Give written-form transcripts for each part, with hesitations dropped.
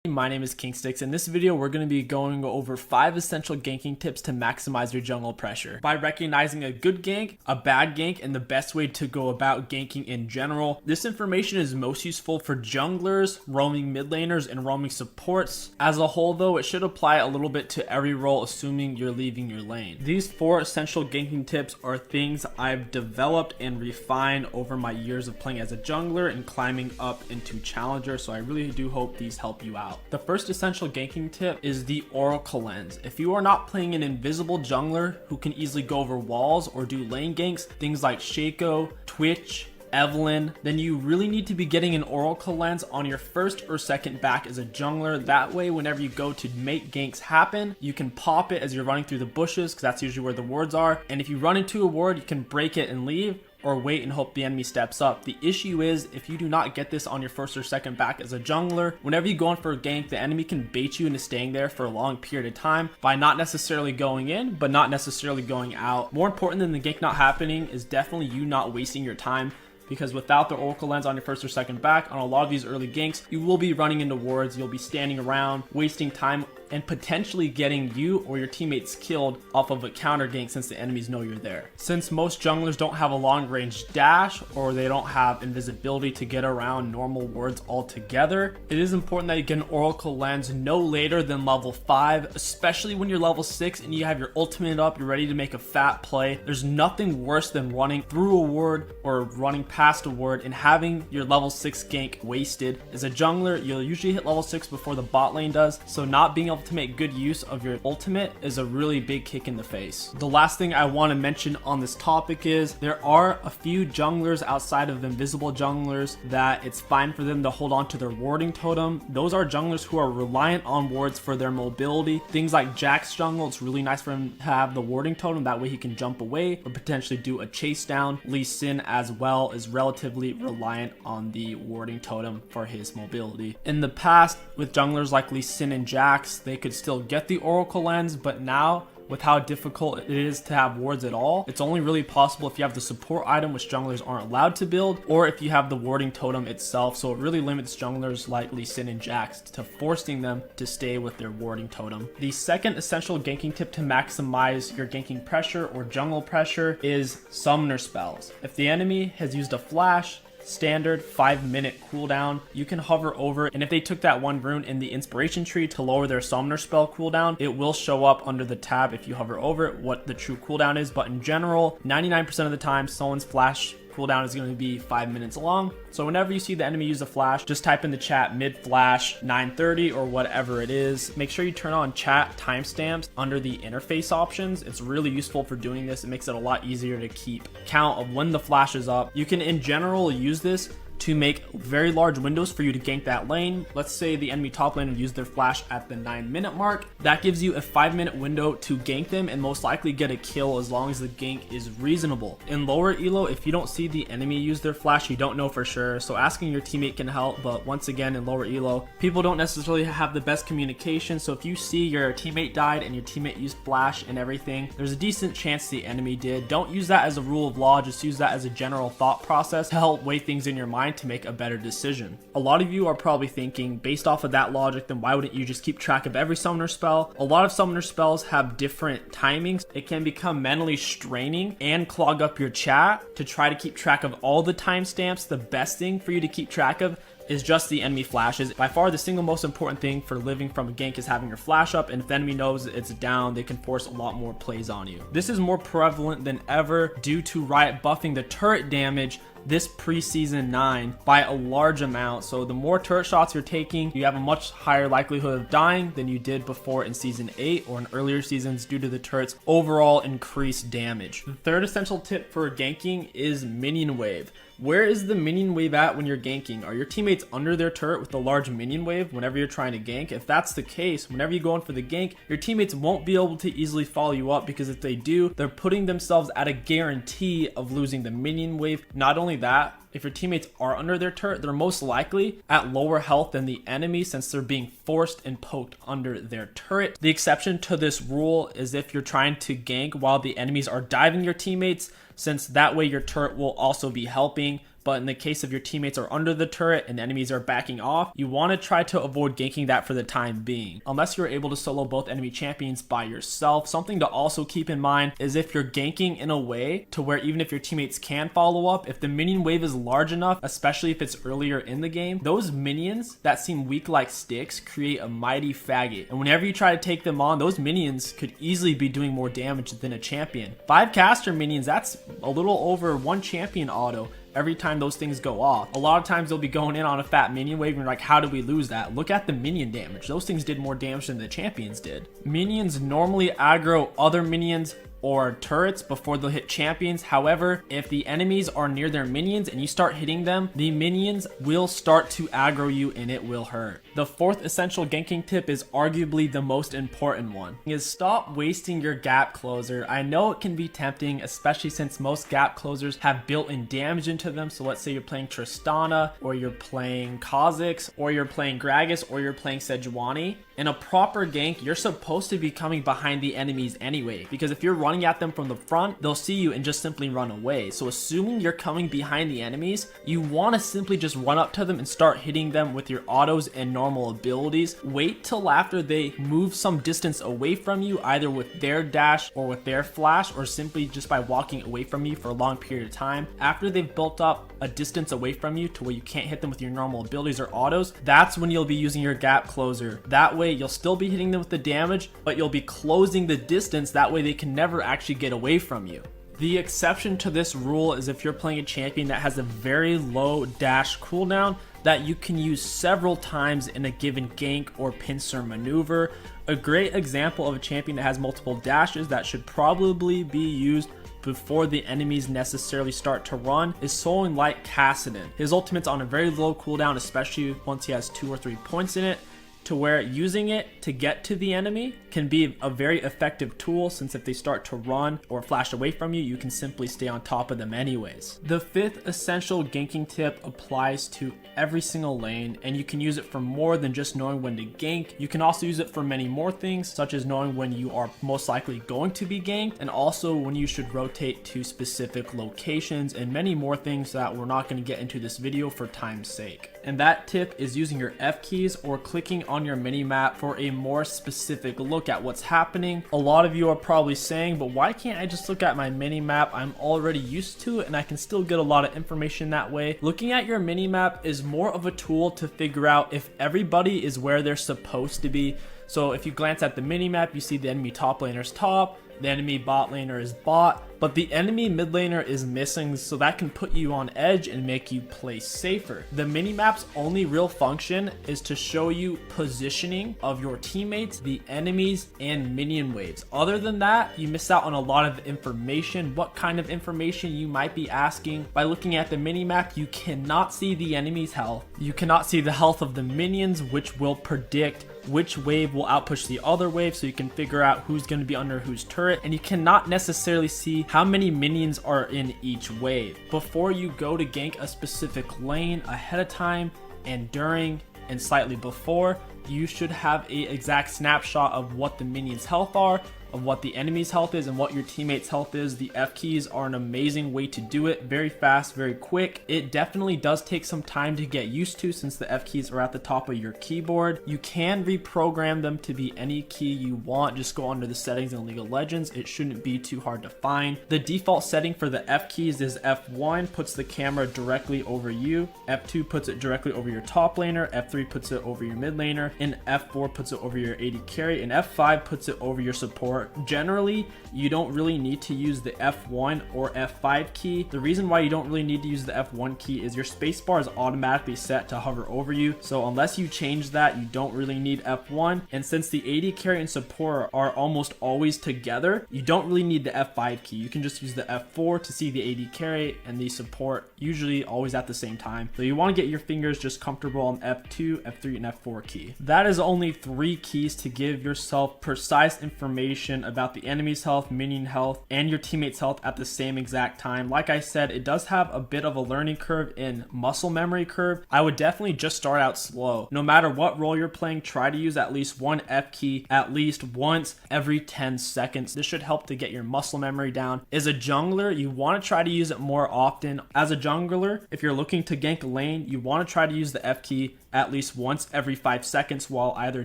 My name is KingSticks. In this video, we're going to be going over 5 essential ganking tips to maximize your jungle pressure. By recognizing a good gank, a bad gank, and the best way to go about ganking in general. This information is most useful for junglers, roaming mid laners, and roaming supports. As a whole though, it should apply a little bit to every role assuming you're leaving your lane. These 4 essential ganking tips are things I've developed and refined over my years of playing as a jungler and climbing up into challenger, so I really do hope these help you out. The first essential ganking tip is the Oracle lens. If you are not playing an invisible jungler who can easily go over walls or do lane ganks, things like Shaco, Twitch, Evelyn, then you really need to be getting an Oracle lens on your first or second back as a jungler. That way, whenever you go to make ganks happen, you can pop it as you're running through the bushes, because that's usually where the wards are. And if you run into a ward, you can break it and leave, or wait and hope the enemy steps up. The issue is, if you do not get this on your first or second back as a jungler, whenever you go in for a gank, the enemy can bait you into staying there for a long period of time by not necessarily going in, but not necessarily going out. More important than the gank not happening is definitely you not wasting your time, because without the Oracle lens on your first or second back, on a lot of these early ganks, you will be running into wards, you'll be standing around, wasting time, and potentially getting you or your teammates killed off of a counter gank since the enemies know you're there. Since most junglers don't have a long range dash, or they don't have invisibility to get around normal wards altogether, it is important that you get an Oracle lens no later than level 5, especially when you're level 6 and you have your ultimate up, you're ready to make a fat play. There's nothing worse than running through a ward or running past a ward and having your level 6 gank wasted. As a jungler, you'll usually hit level 6 before the bot lane does, so not being able to make good use of your ultimate is a really big kick in the face. The last thing I want to mention on this topic is there are a few junglers outside of invisible junglers that it's fine for them to hold on to their warding totem. Those are junglers who are reliant on wards for their mobility. Things like Jack's jungle, it's really nice for him to have the warding totem, that way he can jump away or potentially do a chase down. Lee Sin as well is relatively reliant on the warding totem for his mobility. In the past, with junglers like Lee Sin and Jax, they could still get the Oracle lens, but now with how difficult it is to have wards at all, it's only really possible if you have the support item, which junglers aren't allowed to build, or if you have the warding totem itself. So it really limits junglers like Lee Sin and Jax to forcing them to stay with their warding totem. The second essential ganking tip to maximize your ganking pressure or jungle pressure is summoner spells. If the enemy has used a flash, standard 5-minute cooldown, you can hover over, and if they took that one rune in the inspiration tree to lower their summoner spell cooldown, it will show up under the tab if you hover over it what the true cooldown is. But in general, 99% of the time, someone's flash cooldown is going to be 5 minutes long. So whenever you see the enemy use a flash, just type in the chat mid flash 9:30 or whatever it is. Make sure you turn on chat timestamps under the interface options. It's really useful for doing this. It makes it a lot easier to keep count of when the flash is up. You can in general use this to make very large windows for you to gank that lane. Let's say the enemy top lane used their flash at the 9-minute mark. That gives you a 5-minute window to gank them and most likely get a kill as long as the gank is reasonable. In lower elo, if you don't see the enemy use their flash, you don't know for sure, so asking your teammate can help. But once again, in lower elo, people don't necessarily have the best communication, so if you see your teammate died and your teammate used flash and everything, there's a decent chance the enemy did. Don't use that as a rule of law, just use that as a general thought process to help weigh things in your mind to make a better decision. A lot of you are probably thinking, based off of that logic, then why wouldn't you just keep track of every summoner spell? A lot of summoner spells have different timings. It can become mentally straining and clog up your chat to try to keep track of all the timestamps. The best thing for you to keep track of is just the enemy flashes. By far the single most important thing for living from a gank is having your flash up, and if the enemy knows it's down, they can force a lot more plays on you. This is more prevalent than ever due to Riot buffing the turret damage this preseason 9 by a large amount. So the more turret shots you're taking, you have a much higher likelihood of dying than you did before in season 8 or in earlier seasons due to the turret's overall increased damage. The third essential tip for ganking is minion wave. Where is the minion wave at when you're ganking? Are your teammates under their turret with a large minion wave whenever you're trying to gank? If that's the case, whenever you go in for the gank, your teammates won't be able to easily follow you up, because if they do, they're putting themselves at a guarantee of losing the minion wave. Not only that, if your teammates are under their turret, they're most likely at lower health than the enemy since they're being forced and poked under their turret. The exception to this rule is if you're trying to gank while the enemies are diving your teammates, since that way your turret will also be helping but in the case of your teammates are under the turret and the enemies are backing off, you want to try to avoid ganking that for the time being, unless you're able to solo both enemy champions by yourself. Something to also keep in mind is if you're ganking in a way to where even if your teammates can follow up, if the minion wave is large enough, especially if it's earlier in the game, those minions that seem weak like sticks create a mighty faggot, and whenever you try to take them on, those minions could easily be doing more damage than a champion. 5 caster minions, that's a little over 1 champion auto every time those things go off. A lot of times they'll be going in on a fat minion wave and you're like, how did we lose that? Look at the minion damage. Those things did more damage than the champions did. Minions normally aggro other minions or turrets before they'll hit champions. However, if the enemies are near their minions and you start hitting them, the minions will start to aggro you and it will hurt. The 4th essential ganking tip is arguably the most important one, is stop wasting your gap closer. I know it can be tempting, especially since most gap closers have built-in damage into them. So let's say you're playing Tristana, or you're playing Kha'Zix, or you're playing Gragas, or you're playing Sejuani. In a proper gank, you're supposed to be coming behind the enemies anyway, because if you're running at them from the front, they'll see you and just simply run away. So assuming you're coming behind the enemies, you want to simply just run up to them and start hitting them with your autos and normal abilities. Wait till after they move some distance away from you, either with their dash or with their flash, or simply just by walking away from you for a long period of time. After they've built up a distance away from you to where you can't hit them with your normal abilities or autos, that's when you'll be using your gap closer. That way you'll still be hitting them with the damage, but you'll be closing the distance. That way they can never actually get away from you. The exception to this rule is if you're playing a champion that has a very low dash cooldown that you can use several times in a given gank or pincer maneuver. A great example of a champion that has multiple dashes that should probably be used before the enemies necessarily start to run is someone like Kassadin. His ultimate's on a very low cooldown, especially once he has 2 or 3 points in it, to where using it to get to the enemy can be a very effective tool, since if they start to run or flash away from you, you can simply stay on top of them anyways. The 5th essential ganking tip applies to every single lane, and you can use it for more than just knowing when to gank. You can also use it for many more things, such as knowing when you are most likely going to be ganked, and also when you should rotate to specific locations, and many more things that we're not going to get into this video for time's sake. And that tip is using your F keys or clicking on your mini map for a more specific look at what's happening. A lot of you are probably saying, but why can't I just look at my mini map? I'm already used to it and I can still get a lot of information that way. Looking at your mini map is more of a tool to figure out if everybody is where they're supposed to be. So if you glance at the mini map, you see the enemy top laner's top, the enemy bot laner is bot, but the enemy mid laner is missing, so that can put you on edge and make you play safer. The minimap's only real function is to show you positioning of your teammates, the enemies, and minion waves. Other than that, you miss out on a lot of information. What kind of information, you might be asking? By looking at the minimap, you cannot see the enemy's health. You cannot see the health of the minions, which will predict which wave will outpush the other wave, so you can figure out who's going to be under whose turret, and you cannot necessarily see how many minions are in each wave. Before you go to gank a specific lane, ahead of time and during and slightly before, you should have an exact snapshot of what the minions' health are, of what the enemy's health is, and what your teammates' health is. The F keys are an amazing way to do it. Very fast, very quick. It definitely does take some time to get used to, since the F keys are at the top of your keyboard. You can reprogram them to be any key you want. Just go under the settings in League of Legends. It shouldn't be too hard to find. The default setting for the F keys is F1 puts the camera directly over you, F2 puts it directly over your top laner, F3 puts it over your mid laner, and F4 puts it over your AD carry, and F5 puts it over your support. Generally, you don't really need to use the F1 or F5 key. The reason why you don't really need to use the F1 key is your spacebar is automatically set to hover over you. So unless you change that, you don't really need F1. And since the AD carry and support are almost always together, you don't really need the F5 key. You can just use the F4 to see the AD carry and the support, usually always at the same time. So you want to get your fingers just comfortable on F2, F3, and F4 key. That is only 3 keys to give yourself precise information information about the enemy's health, minion health, and your teammate's health at the same exact time. Like I said, it does have a bit of a learning curve in muscle memory curve. I would definitely just start out slow. No matter what role you're playing, try to use at least one F key at least once every 10 seconds. This should help to get your muscle memory down. As a jungler, you want to try to use it more often. As a jungler, if you're looking to gank lane, you want to try to use the F key at least once every 5 seconds while either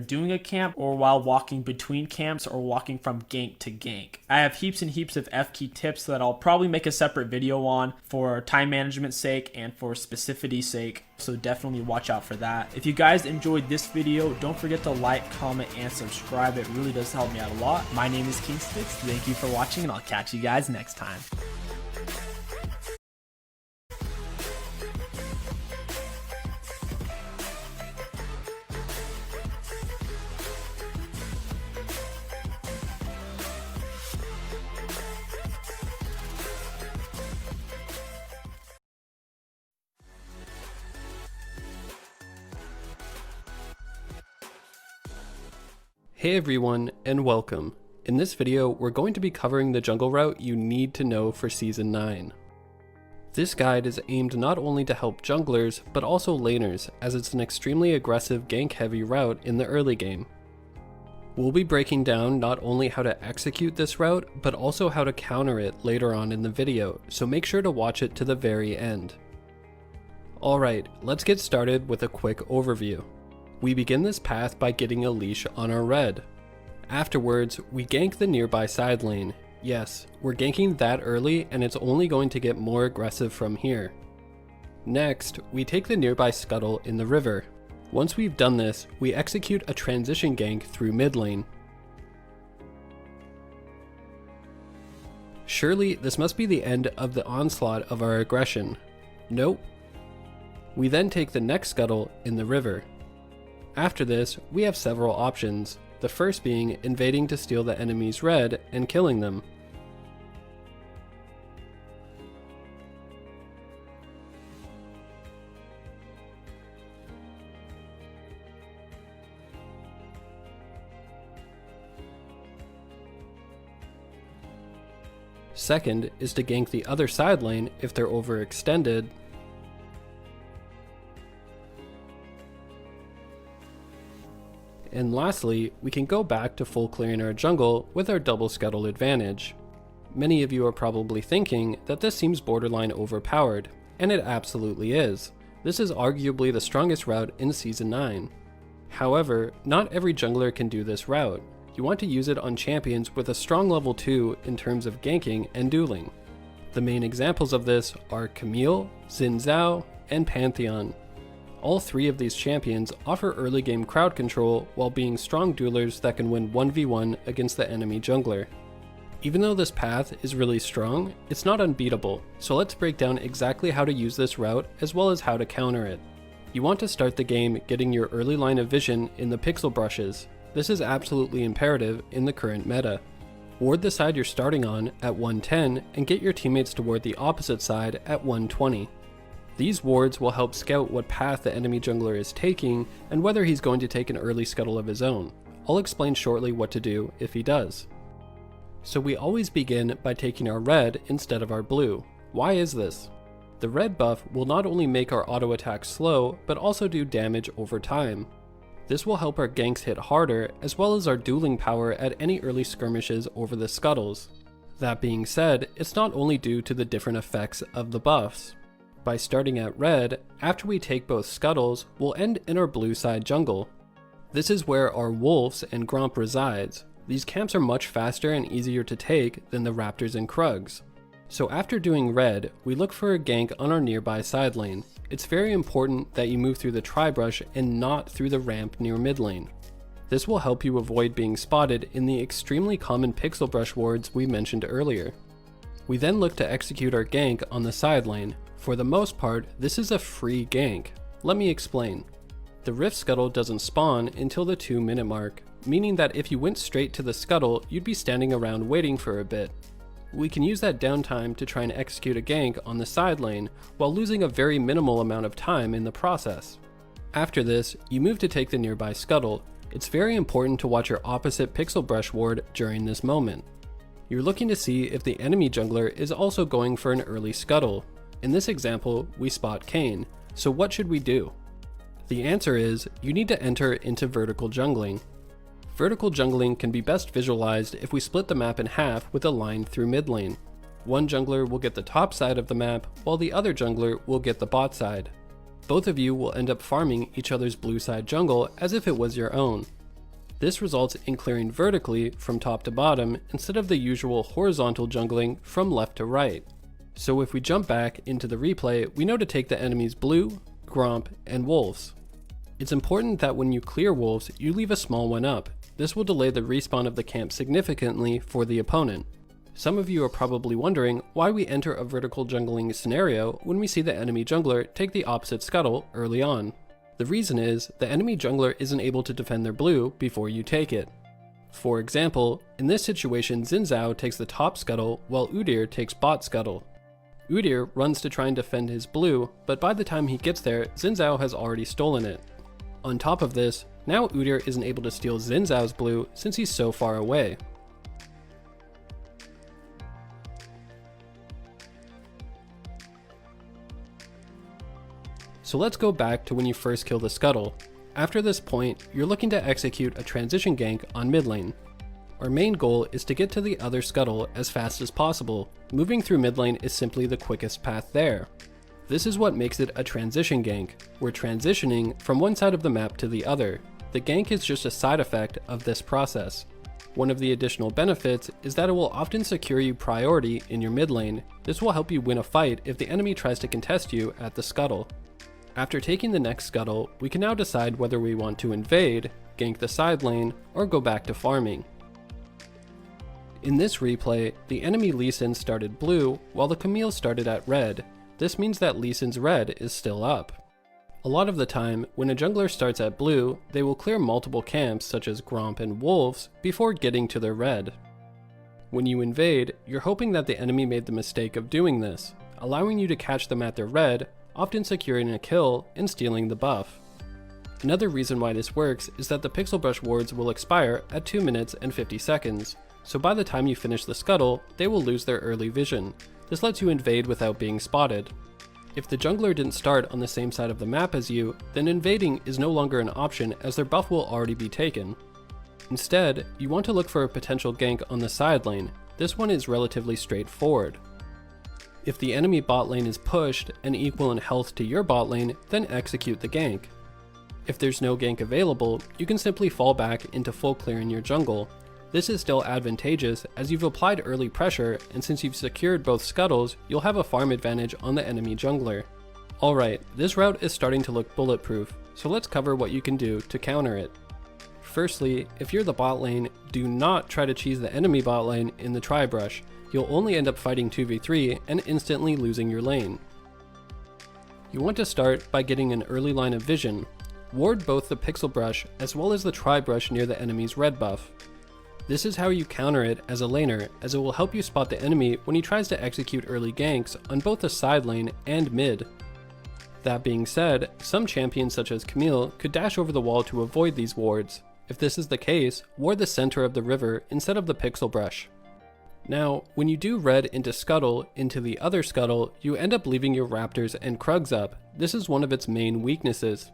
doing a camp or while walking between camps or walking from gank to gank. I have heaps and heaps of F key tips that I'll probably make a separate video on for time management's sake and for specificity's sake, so definitely watch out for that. If you guys enjoyed this video, don't forget to like, comment, and subscribe. It really does help me out a lot. My name is Kingsfix. Thank you for watching, and I'll catch you guys next time. Hey everyone, and welcome. In this video, we're going to be covering the jungle route you need to know for Season 9. This guide is aimed not only to help junglers, but also laners, as it's an extremely aggressive gank-heavy route in the early game. We'll be breaking down not only how to execute this route, but also how to counter it later on in the video, so make sure to watch it to the very end. Alright, let's get started with a quick overview. We begin this path by getting a leash on our red. Afterwards, we gank the nearby side lane. Yes, we're ganking that early and it's only going to get more aggressive from here. Next, we take the nearby scuttle in the river. Once we've done this, we execute a transition gank through mid lane. Surely, this must be the end of the onslaught of our aggression. Nope. We then take the next scuttle in the river. After this, we have several options, the first being invading to steal the enemy's red and killing them. Second is to gank the other side lane if they're overextended. And lastly, we can go back to full clearing our jungle with our double scuttle advantage. Many of you are probably thinking that this seems borderline overpowered, and it absolutely is. This is arguably the strongest route in Season 9. However, not every jungler can do this route. You want to use it on champions with a strong level 2 in terms of ganking and dueling. The main examples of this are Camille, Xin Zhao, and Pantheon. All three of these champions offer early game crowd control while being strong duelers that can win 1v1 against the enemy jungler. Even though this path is really strong, it's not unbeatable, so let's break down exactly how to use this route as well as how to counter it. You want to start the game getting your early line of vision in the pixel brushes. This is absolutely imperative in the current meta. Ward the side you're starting on at 110 and get your teammates to ward the opposite side at 120. These wards will help scout what path the enemy jungler is taking and whether he's going to take an early scuttle of his own. I'll explain shortly what to do if he does. So we always begin by taking our red instead of our blue. Why is this? The red buff will not only make our auto attack slow, but also do damage over time. This will help our ganks hit harder as well as our dueling power at any early skirmishes over the scuttles. That being said, it's not only due to the different effects of the buffs. By starting at red, after we take both scuttles, we'll end in our blue side jungle. This is where our wolves and Gromp resides. These camps are much faster and easier to take than the raptors and krugs. So after doing red, we look for a gank on our nearby side lane. It's very important that you move through the tri-brush and not through the ramp near mid lane. This will help you avoid being spotted in the extremely common pixel brush wards we mentioned earlier. We then look to execute our gank on the side lane. For the most part, this is a free gank. Let me explain. The Rift Scuttle doesn't spawn until the 2-minute mark, meaning that if you went straight to the scuttle, you'd be standing around waiting for a bit. We can use that downtime to try and execute a gank on the side lane, while losing a very minimal amount of time in the process. After this, you move to take the nearby scuttle. It's very important to watch your opposite pixel brush ward during this moment. You're looking to see if the enemy jungler is also going for an early scuttle. In this example, we spot Kayn, so what should we do? The answer is, you need to enter into vertical jungling. Vertical jungling can be best visualized if we split the map in half with a line through mid lane. One jungler will get the top side of the map, while the other jungler will get the bot side. Both of you will end up farming each other's blue side jungle as if it was your own. This results in clearing vertically from top to bottom instead of the usual horizontal jungling from left to right. So if we jump back into the replay, we know to take the enemy's blue, gromp, and wolves. It's important that when you clear wolves, you leave a small one up. This will delay the respawn of the camp significantly for the opponent. Some of you are probably wondering why we enter a vertical jungling scenario when we see the enemy jungler take the opposite scuttle early on. The reason is, the enemy jungler isn't able to defend their blue before you take it. For example, in this situation Xin Zhao takes the top scuttle while Udyr takes bot scuttle. Udyr runs to try and defend his blue, but by the time he gets there, Xin Zhao has already stolen it. On top of this, now Udyr isn't able to steal Xin Zhao's blue since he's so far away. So let's go back to when you first kill the scuttle. After this point, you're looking to execute a transition gank on mid lane. Our main goal is to get to the other scuttle as fast as possible. Moving through mid lane is simply the quickest path there. This is what makes it a transition gank. We're transitioning from one side of the map to the other. The gank is just a side effect of this process. One of the additional benefits is that it will often secure you priority in your mid lane. This will help you win a fight if the enemy tries to contest you at the scuttle. After taking the next scuttle, we can now decide whether we want to invade, gank the side lane, or go back to farming. In this replay, the enemy Lee Sin started blue, while the Camille started at red. This means that Lee Sin's red is still up. A lot of the time, when a jungler starts at blue, they will clear multiple camps such as Gromp and Wolves before getting to their red. When you invade, you're hoping that the enemy made the mistake of doing this, allowing you to catch them at their red, often securing a kill and stealing the buff. Another reason why this works is that the pixel brush wards will expire at 2 minutes and 50 seconds, so by the time you finish the scuttle, they will lose their early vision. This lets you invade without being spotted. If the jungler didn't start on the same side of the map as you, then invading is no longer an option as their buff will already be taken. Instead, you want to look for a potential gank on the side lane. This one is relatively straightforward. If the enemy bot lane is pushed and equal in health to your bot lane, then execute the gank. If there's no gank available, you can simply fall back into full clear in your jungle. This is still advantageous as you've applied early pressure, and since you've secured both scuttles, you'll have a farm advantage on the enemy jungler. Alright, this route is starting to look bulletproof, so let's cover what you can do to counter it. Firstly, if you're the bot lane, do not try to cheese the enemy bot lane in the tri-brush. You'll only end up fighting 2v3 and instantly losing your lane. You want to start by getting an early line of vision. Ward both the pixel brush as well as the tri-brush near the enemy's red buff. This is how you counter it as a laner, as it will help you spot the enemy when he tries to execute early ganks on both the side lane and mid. That being said, some champions such as Camille could dash over the wall to avoid these wards. If this is the case, ward the center of the river instead of the pixel brush. Now, when you do red into scuttle into the other scuttle, you end up leaving your raptors and Krugs up. This is one of its main weaknesses.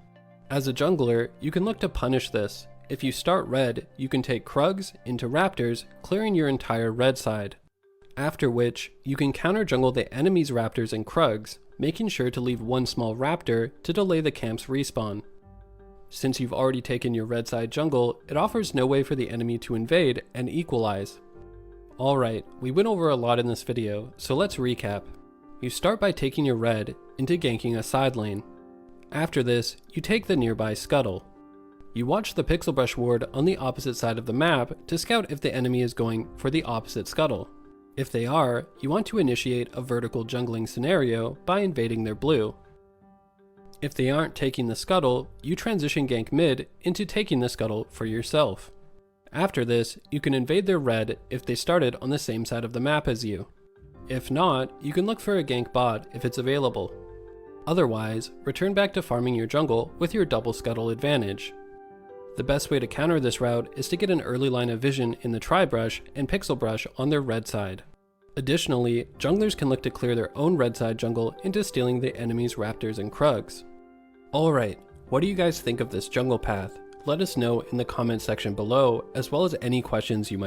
As a jungler, you can look to punish this. If you start red, you can take Krugs into raptors, clearing your entire red side. After which, you can counter jungle the enemy's raptors and Krugs, making sure to leave one small raptor to delay the camp's respawn. Since you've already taken your red side jungle, it offers no way for the enemy to invade and equalize. Alright, we went over a lot in this video, so let's recap. You start by taking your red into ganking a side lane. After this, you take the nearby scuttle. You watch the pixel brush ward on the opposite side of the map to scout if the enemy is going for the opposite scuttle. If they are, you want to initiate a vertical jungling scenario by invading their blue. If they aren't taking the scuttle, you transition gank mid into taking the scuttle for yourself. After this, you can invade their red if they started on the same side of the map as you. If not, you can look for a gank bot if it's available. Otherwise, return back to farming your jungle with your double scuttle advantage. The best way to counter this route is to get an early line of vision in the Tri-Brush and Pixel Brush on their red side. Additionally, junglers can look to clear their own red side jungle into stealing the enemy's raptors and krugs. Alright, what do you guys think of this jungle path? Let us know in the comment section below, as well as any questions you might